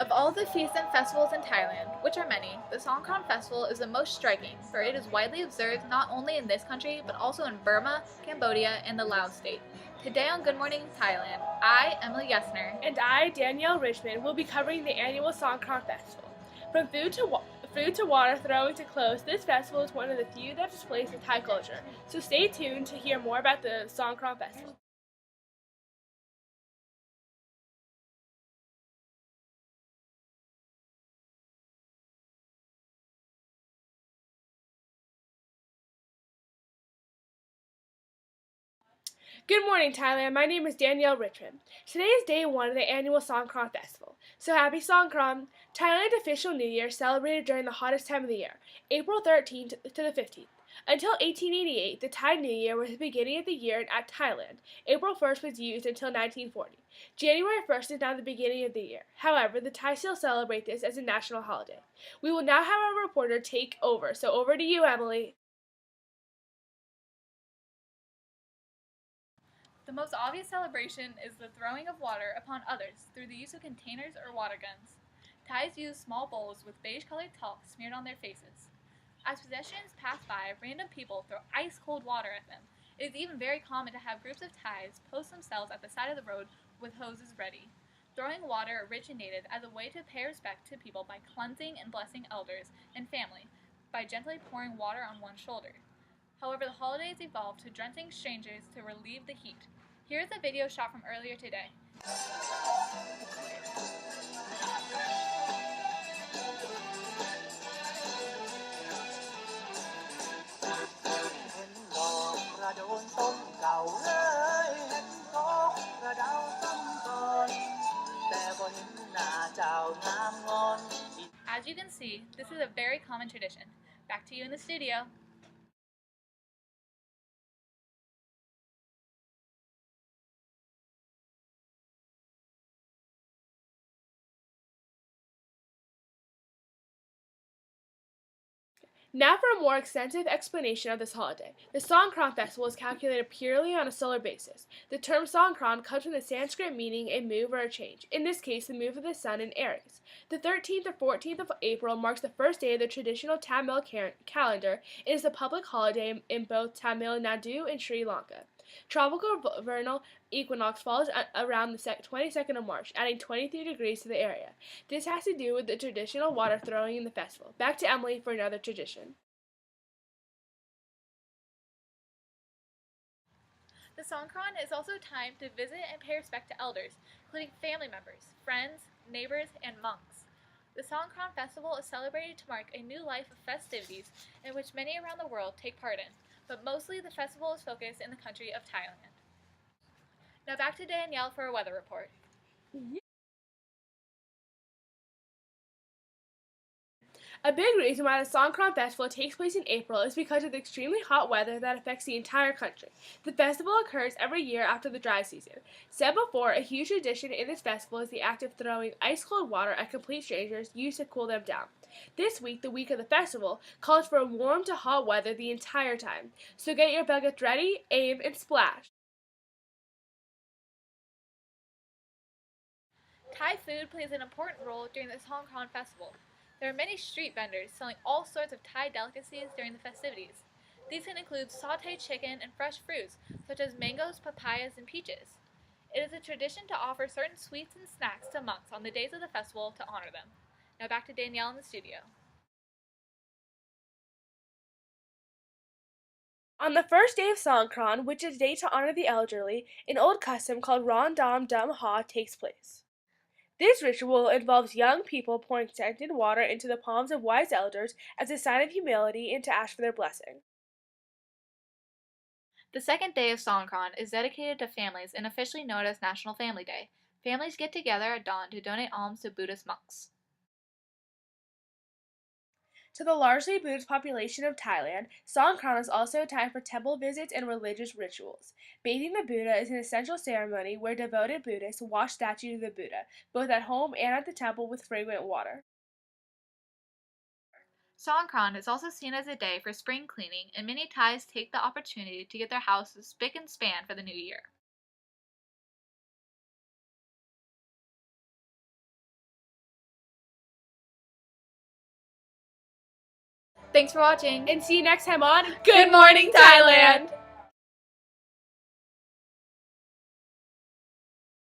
Of all the feasts and festivals in Thailand, which are many, the Songkran Festival is the most striking, for it is widely observed not only in this country but also in Burma, Cambodia, and the Laos state. Today on Good Morning Thailand, I, Emily Gessner, And I, Danielle Richman, will be covering the annual Songkran Festival. From food to water throwing to clothes, this festival is one of the few that displays the Thai culture. So stay tuned to hear more about the Songkran Festival. Good morning, Thailand. My name is Danielle Richman. Today is day one of the annual Songkran Festival. So happy Songkran! Thailand's official New Year celebrated during the hottest time of the year, April 13th to the 15th. Until 1888, the Thai New Year was the beginning of the year at Thailand. April 1st was used until 1940. January 1st is now the beginning of the year. However, the Thai still celebrate this as a national holiday. We will now have our reporter take over. So over to you, Emily. the most obvious celebration is the throwing of water upon others through the use of containers or water guns. Thais use small bowls with beige-colored talc smeared on their faces. As pedestrians pass by, random people throw ice-cold water at them. It is even very common to have groups of Thais post themselves at the side of the road with hoses ready. Throwing water originated as a way to pay respect to people by cleansing and blessing elders and family by gently pouring water on one's shoulder. However, the holidays evolved to drenching strangers to relieve the heat. Here is a video shot from earlier today. As you can see, this is a very common tradition. Back to you in the studio. Now for a more extensive explanation of this holiday. The Songkran festival is calculated purely on a solar basis. The term Songkran comes from the Sanskrit meaning a move or a change, in this case the move of the sun in Aries. The 13th or 14th of April marks the first day of the traditional Tamil calendar and is the public holiday in both Tamil Nadu and Sri Lanka. Tropical vernal equinox falls around the 22nd of March, adding 23 degrees to the area. This has to do with the traditional water throwing in the festival. Back to Emily for another tradition. The Songkran is also time to visit and pay respect to elders, including family members, friends, neighbors, and monks. The Songkran festival is celebrated to mark a new life of festivities in which many around the world take part in, but mostly the festival is focused in the country of Thailand. Now back to Danielle for a weather report. A big reason why the Songkran Festival takes place in April is because of the extremely hot weather that affects the entire country. The festival occurs every year after the dry season. Said before, a huge tradition in this festival is the act of throwing ice-cold water at complete strangers used to cool them down. This week, the week of the festival, calls for warm to hot weather the entire time. So get your buckets ready, aim, and splash. Thai food plays an important role during the Songkran festival. There are many street vendors selling all sorts of Thai delicacies during the festivities. These can include sauteed chicken and fresh fruits, such as mangoes, papayas, and peaches. It is a tradition to offer certain sweets and snacks to monks on the days of the festival to honor them. Now back to Danielle in the studio. On the first day of Songkran, which is a day to honor the elderly, an old custom called Ron Dam Dum Ha takes place. This ritual involves young people pouring scented water into the palms of wise elders as a sign of humility and to ask for their blessing. The second day of Songkran is dedicated to families and officially known as National Family Day. Families get together at dawn to donate alms to Buddhist monks. To the largely Buddhist population of Thailand, Songkran is also a time for temple visits and religious rituals. Bathing the Buddha is an essential ceremony where devoted Buddhists wash statues of the Buddha, both at home and at the temple with fragrant water. Songkran is also seen as a day for spring cleaning, and many Thais take the opportunity to get their houses spick and span for the new year. Thanks for watching. And see you next time on Good Morning Thailand!